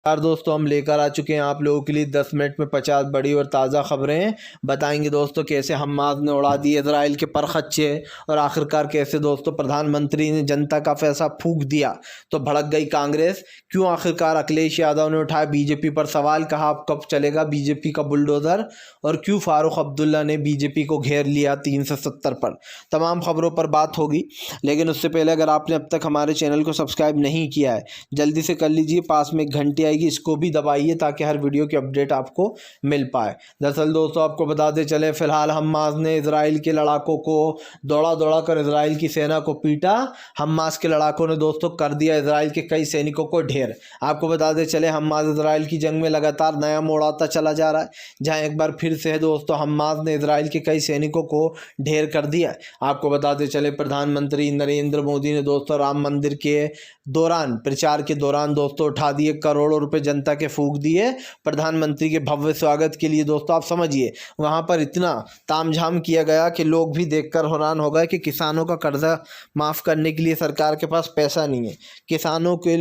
यार दोस्तों, हम लेकर आ चुके हैं आप लोगों के लिए 10 मिनट में 50 बड़ी और ताज़ा खबरें। बताएंगे दोस्तों कैसे हमास ने उड़ा दिए इजराइल के परखच्चे, और आखिरकार कैसे दोस्तों प्रधानमंत्री ने जनता का फैसला फूंक दिया तो भड़क गई कांग्रेस। क्यों आखिरकार अखिलेश यादव ने उठाया बीजेपी पर सवाल, कहा अब कब चलेगा बीजेपी का बुलडोज़र, और क्यों फारूक अब्दुल्ला ने बीजेपी को घेर लिया 370 पर। तमाम खबरों पर बात होगी, लेकिन उससे पहले अगर आपने अब तक हमारे चैनल को सब्सक्राइब नहीं किया है जल्दी से कर लीजिए। पास में एक घंटी आएगी, इसको भी दबाइए ताकि हर वीडियो की अपडेट आपको मिल पाए। दरअसल दोस्तों आपको बताते चले, फिलहाल हमास ने इजराइल के लड़ाकों को दौड़ा दौड़ा कर इजराइल की सेना को पीटा। हमास के लड़ाकों ने दोस्तों कर दिया इजराइल के कई सैनिकों को ढेर। आपको बताते चले, हमास इजराइल की जंग में लगातार नया मोड़ आता चला जा रहा है, जहां एक बार फिर से है दोस्तों हमास ने इजराइल के कई सैनिकों को ढेर कर दिया है। आपको बताते चले, प्रधानमंत्री नरेंद्र मोदी ने दोस्तों राम मंदिर के दौरान प्रचार के दौरान दोस्तों उठा दिए करोड़ों रुपए जनता के फूंक दिए प्रधानमंत्री के भव्य स्वागत के लिए। दोस्तों आप समझिए, वहां पर इतना तामझाम किया गया कि लोग भी देखकर हैरान हो गए कि किसानों का कर्जा माफ़ करने के लिए सरकार के पास पैसा नहीं है, किसानों के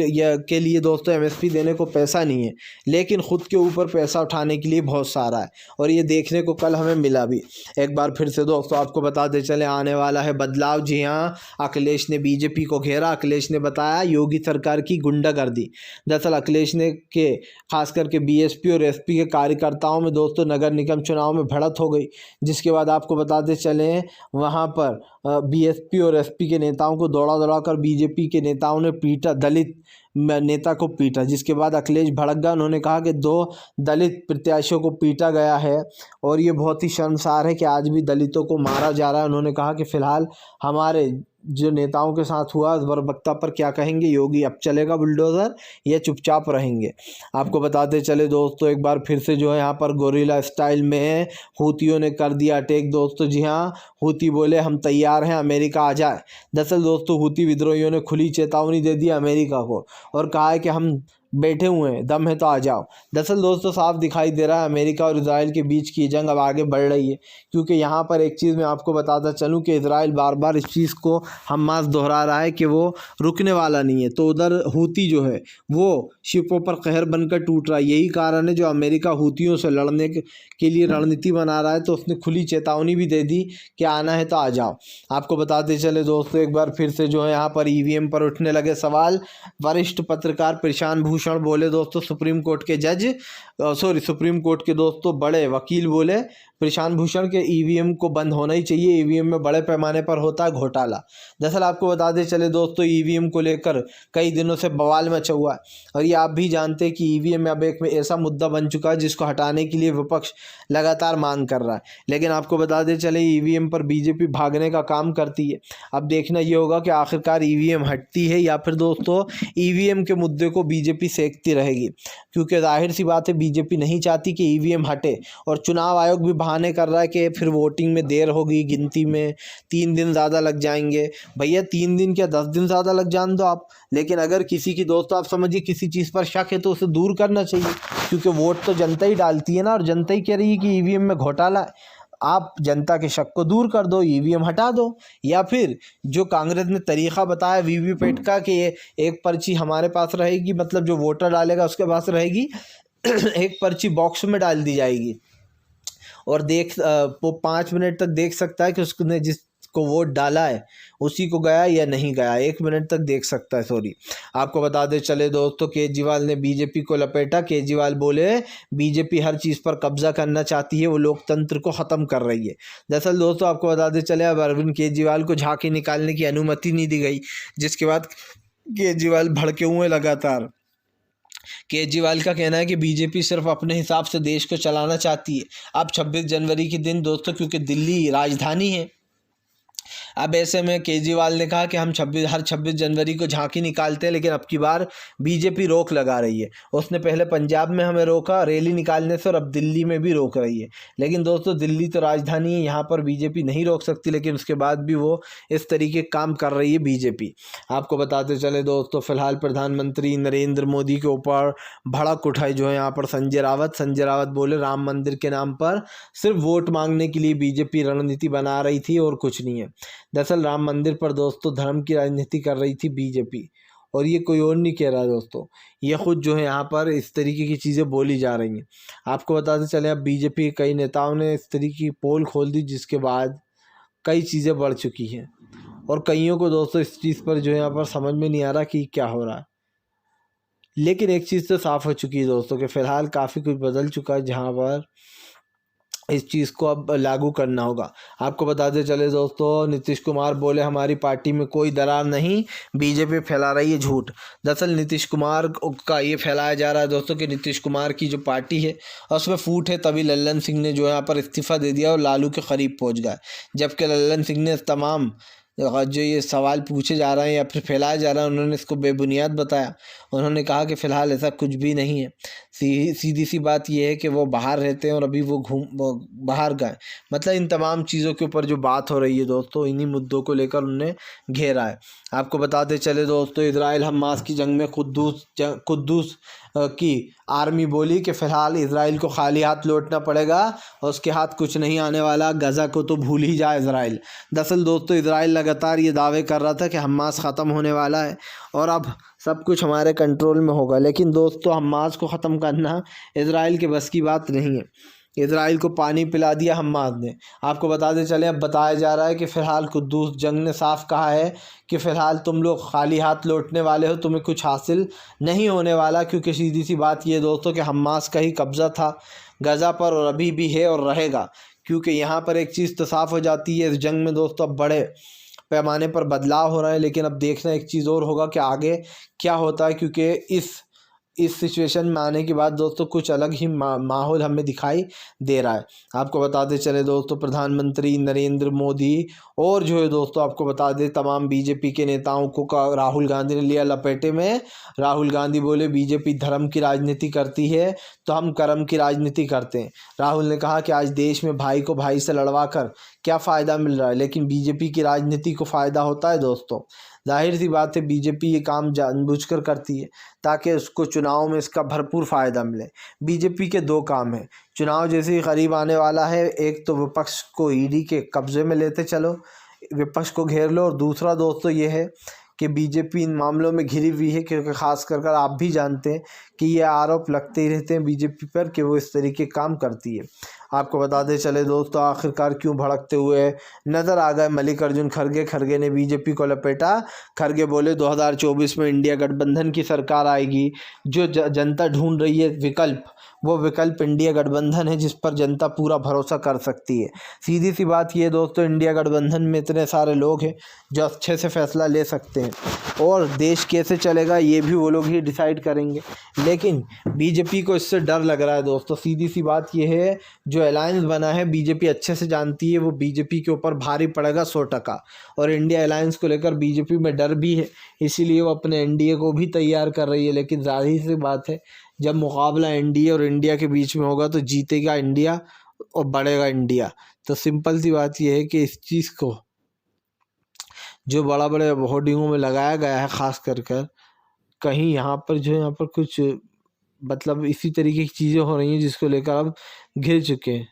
लिए दोस्तों एमएसपी देने को पैसा नहीं है, लेकिन खुद के ऊपर पैसा उठाने के लिए बहुत सारा है। और ये देखने को कल हमें मिला भी। एक बार फिर से दोस्तों आपको बताते चले, आने वाला है बदलाव। जी हाँ, अखिलेश ने बीजेपी को घेरा। अखिलेश ने बताया योगी सरकार की गुंडागर्दी। दरअसल अखिलेश ने खास करके बीएसपी और एसपी के कार्यकर्ताओं में दोस्तों नगर निगम चुनाव में भिड़ंत हो गई, जिसके बाद आपको बताते चले वहां पर बीएसपी और एसपी के नेताओं को दौड़ा दौड़ा कर बीजेपी के नेताओं ने पीटा, दलित नेता को पीटा, जिसके बाद अखिलेश भड़क गया। उन्होंने कहा कि 2 दलित प्रत्याशियों को पीटा गया है और ये बहुत ही शर्मसार है कि आज भी दलितों को मारा जा रहा है। उन्होंने कहा कि फिलहाल हमारे जो नेताओं के साथ हुआ इस बर्बरता पर क्या कहेंगे, योगी अब चलेगा बुलडोज़र या चुपचाप रहेंगे। आपको बताते चले दोस्तों, एक बार फिर से जो है यहाँ पर गोरिल्ला स्टाइल में हूतियों ने कर दिया अटैक दोस्तों। जी हाँ, हूती बोले हम तैयार हैं, अमेरिका आ जाए। दरअसल दोस्तों हूती विद्रोहियों ने खुली चेतावनी दे दी अमेरिका को और कहा है कि हम बैठे हुए हैं, दम है तो आ जाओ। दरअसल दोस्तों साफ दिखाई दे रहा है अमेरिका और इजराइल के बीच की जंग अब आगे बढ़ रही है, क्योंकि यहाँ पर एक चीज़ मैं आपको बताता चलूँ कि इजराइल बार बार इस चीज़ को हमास दोहरा रहा है कि वो रुकने वाला नहीं है। तो उधर हूती जो है वो शिपों पर कहर बनकर टूट रहा है। यही कारण है जो अमेरिका हूतियों से लड़ने के लिए रणनीति बना रहा है, तो उसने खुली चेतावनी भी दे दी कि आना है तो आ जाओ। आपको बताते चले दोस्तों, एक बार फिर से जो है यहाँ पर ईवीएम पर उठने लगे सवाल। वरिष्ठ पत्रकार प्रशांत भूषण बोले दोस्तों, सुप्रीम कोर्ट के दोस्तों बड़े वकील बोले प्रशांत भूषण के ईवीएम को बंद होना ही चाहिए, ईवीएम में बड़े पैमाने पर होता है घोटाला। दरअसल आपको बताते चले दोस्तों, ईवीएम को लेकर कई दिनों से बवाल मचा हुआ है, और ये आप भी जानते हैं कि ईवीएम अब एक में ऐसा मुद्दा बन चुका है जिसको हटाने के लिए विपक्ष लगातार मांग कर रहा है। लेकिन आपको बताते चले ईवीएम पर बीजेपी भागने का काम करती है। अब देखना ये होगा कि आखिरकार ईवीएम हटती है या फिर दोस्तों ईवीएम के मुद्दे को बीजेपी सेकती रहेगी, क्योंकि जाहिर सी बात है बीजेपी नहीं चाहती कि ईवीएम हटे। और चुनाव आयोग भी बहाने कर रहा है कि फिर वोटिंग में देर होगी, गिनती में 3 दिन ज़्यादा लग जाएंगे। भैया 3 दिन क्या 10 दिन ज़्यादा लग जान दो आप, लेकिन अगर किसी की दोस्तों आप समझिए किसी चीज़ पर शक है तो उसे दूर करना चाहिए, क्योंकि वोट तो जनता ही डालती है ना, और जनता ही कह रही है कि ईवीएम में घोटाला है। आप जनता के शक को दूर कर दो, ईवीएम हटा दो, या फिर जो कांग्रेस ने तरीक़ा बताया वीवीपैट का कि एक पर्ची हमारे पास रहेगी, मतलब जो वोटर डालेगा उसके पास रहेगी एक पर्ची बॉक्स में डाल दी जाएगी और वो 5 मिनट तक देख सकता है कि उसने जिसको वोट डाला है उसी को गया या नहीं गया, 1 मिनट तक देख सकता है। सॉरी, आपको बताते चले दोस्तों, केजरीवाल ने बीजेपी को लपेटा। केजरीवाल बोले बीजेपी हर चीज़ पर कब्जा करना चाहती है, वो लोकतंत्र को ख़त्म कर रही है। दरअसल दोस्तों आपको बताते चले, अब अरविंद केजरीवाल को झांकी निकालने की अनुमति नहीं दी गई, जिसके बाद केजरीवाल भड़के हुए लगातार। केजरीवाल का कहना है कि बीजेपी सिर्फ अपने हिसाब से देश को चलाना चाहती है। अब 26 जनवरी के दिन दोस्तों, क्योंकि दिल्ली राजधानी है, अब ऐसे में केजरीवाल ने कहा कि हम हर 26 जनवरी को झांकी निकालते हैं, लेकिन अब की बार बीजेपी रोक लगा रही है। उसने पहले पंजाब में हमें रोका रैली निकालने से, और अब दिल्ली में भी रोक रही है। लेकिन दोस्तों दिल्ली तो राजधानी है, यहाँ पर बीजेपी नहीं रोक सकती, लेकिन उसके बाद भी वो इस तरीके काम कर रही है बीजेपी। आपको बताते चले दोस्तों, फिलहाल प्रधानमंत्री नरेंद्र मोदी के ऊपर भड़क उठाई जो है यहाँ पर संजय रावत बोले राम मंदिर के नाम पर सिर्फ वोट मांगने के लिए बीजेपी रणनीति बना रही थी और कुछ नहीं है। दरअसल राम मंदिर पर दोस्तों धर्म की राजनीति कर रही थी बीजेपी, और ये कोई और नहीं कह रहा दोस्तों, ये खुद जो है यहाँ पर इस तरीके की चीज़ें बोली जा रही हैं। आपको बताते चले, अब बीजेपी के कई नेताओं ने इस तरीके की पोल खोल दी, जिसके बाद कई चीज़ें बढ़ चुकी हैं और कईयों को दोस्तों इस चीज़ पर जो है यहाँ पर समझ में नहीं आ रहा कि क्या हो रहा है। लेकिन एक चीज़ तो साफ़ हो चुकी है दोस्तों कि फ़िलहाल काफ़ी कुछ बदल चुका है, जहाँ पर इस चीज़ को अब लागू करना होगा। आपको बताते चले दोस्तों, नीतीश कुमार बोले हमारी पार्टी में कोई दरार नहीं, बीजेपी फैला रही है झूठ। दरअसल नीतीश कुमार का ये फैलाया जा रहा है दोस्तों कि नीतीश कुमार की जो पार्टी है उसमें फूट है, तभी लल्लन सिंह ने जो यहाँ पर इस्तीफ़ा दे दिया और लालू के करीब पहुँच गए। जबकि लल्लन सिंह ने तमाम जो ये सवाल पूछे जा रहे हैं या फिर फैलाया जा रहा है, उन्होंने इसको बेबुनियाद बताया। उन्होंने कहा कि फ़िलहाल ऐसा कुछ भी नहीं है। सीधी सी बात यह है कि वो बाहर रहते हैं और अभी वो बाहर गए। मतलब इन तमाम चीज़ों के ऊपर जो बात हो रही है दोस्तों, इन्हीं मुद्दों को लेकर उन्होंने घेरा है। आपको बताते चले दोस्तों, इजराइल हमास की जंग में कुद्दूस की आर्मी बोली कि फ़िलहाल इजराइल को खाली हाथ लौटना पड़ेगा और उसके हाथ कुछ नहीं आने वाला, गज़ा को तो भूल ही जाए इजराइल। दरअसल दोस्तों, इजराइल लगातार ये दावे कर रहा था कि हमास ख़त्म होने वाला है और अब सब कुछ हमारे कंट्रोल में होगा। लेकिन दोस्तों, हमास को ख़त्म करना इजराइल के बस की बात नहीं है। इजराइल को पानी पिला दिया हमास ने। आपको बताते चले, अब बताया जा रहा है कि फ़िलहाल कुद्दूस जंग ने साफ कहा है कि फ़िलहाल तुम लोग खाली हाथ लौटने वाले हो, तुम्हें कुछ हासिल नहीं होने वाला। क्योंकि सीधी सी बात ये दोस्तों कि हमास का ही कब्ज़ा था गज़ा पर और अभी भी है और रहेगा। क्योंकि यहाँ पर एक चीज़ तो साफ़ हो जाती है, इस जंग में दोस्तों अब बड़े पैमाने पर बदलाव हो रहा है। लेकिन अब देखना एक चीज़ और होगा कि आगे क्या होता है, क्योंकि इस सिचुएशन में आने के बाद दोस्तों कुछ अलग ही माहौल हमें दिखाई दे रहा है। आपको बताते चले दोस्तों, प्रधानमंत्री नरेंद्र मोदी और जो है दोस्तों, आपको बता दें तमाम बीजेपी के नेताओं को राहुल गांधी ने लिया लपेटे में। राहुल गांधी बोले बीजेपी धर्म की राजनीति करती है तो हम कर्म की राजनीति करते हैं। राहुल ने कहा कि आज देश में भाई को भाई से लड़वा कर क्या फ़ायदा मिल रहा है, लेकिन बीजेपी की राजनीति को फ़ायदा होता है दोस्तों। जाहिर सी बात है, बीजेपी ये काम जानबूझकर करती है ताकि उसको चुनाव में इसका भरपूर फ़ायदा मिले। बीजेपी के दो काम हैं, चुनाव जैसे ही करीब आने वाला है, एक तो विपक्ष को ईडी के कब्ज़े में लेते चलो, विपक्ष को घेर लो, और दूसरा दोस्तों ये है कि बीजेपी इन मामलों में घिरी हुई है। क्योंकि ख़ास कर आप भी जानते हैं कि ये आरोप लगते ही रहते हैं बीजेपी पर कि वो इस तरीके काम करती है। आपको बताते चले दोस्तों, आखिरकार क्यों भड़कते हुए नज़र आ गए मल्लिकार्जुन खड़गे। खड़गे ने बीजेपी को लपेटा। खड़गे बोले 2024 में इंडिया गठबंधन की सरकार आएगी। जो जनता ढूंढ रही है विकल्प, वो विकल्प इंडिया गठबंधन है, जिस पर जनता पूरा भरोसा कर सकती है। सीधी सी बात ये दोस्तों, इंडिया गठबंधन में इतने सारे लोग हैं जो अच्छे से फैसला ले सकते हैं और देश कैसे चलेगा ये भी वो लोग ही डिसाइड करेंगे। लेकिन बीजेपी को इससे डर लग रहा है दोस्तों। सीधी सी बात ये है, जो अलायंस बना है बीजेपी अच्छे से जानती है, वो बीजेपी के ऊपर भारी पड़ेगा 100%। और इंडिया अलायंस को लेकर बीजेपी में डर भी है, इसीलिए वो अपने एनडीए को भी तैयार कर रही है। लेकिन जाहिर सी बात है, जब मुकाबला एनडीए और इंडिया के बीच में होगा तो जीतेगा इंडिया और बढ़ेगा इंडिया। तो सिंपल सी बात यह है कि इस चीज़ को जो बड़ा बड़े होर्डिंगों में लगाया गया है, ख़ास कर कहीं यहाँ पर जो यहाँ पर कुछ मतलब इसी तरीके की चीज़ें हो रही हैं जिसको लेकर अब घिर चुके हैं।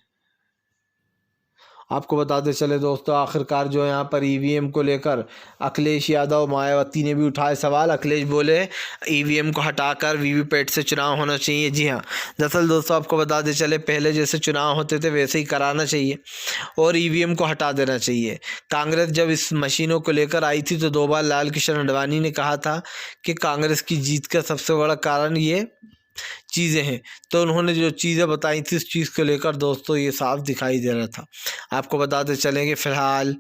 आपको बताते चले दोस्तों, आखिरकार जो है यहाँ पर ईवीएम को लेकर अखिलेश यादव मायावती ने भी उठाए सवाल। अखिलेश बोले ईवीएम को हटाकर वीवीपैट से चुनाव होना चाहिए। जी हाँ, दरअसल दोस्तों आपको बताते चले, पहले जैसे चुनाव होते थे वैसे ही कराना चाहिए और ईवीएम को हटा देना चाहिए। कांग्रेस जब इस मशीनों को लेकर आई थी तो 2 बार लाल कृष्ण आडवाणी ने कहा था कि कांग्रेस की जीत का सबसे बड़ा कारण ये चीज़ें हैं। तो उन्होंने जो चीज़ें बताई थी उस चीज़ को लेकर दोस्तों ये साफ दिखाई दे रहा था। आपको बताते चलेंगे, फ़िलहाल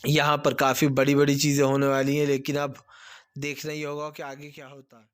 यहाँ पर काफ़ी बड़ी बड़ी चीज़ें होने वाली हैं, लेकिन अब देखना ही होगा कि आगे क्या होता है।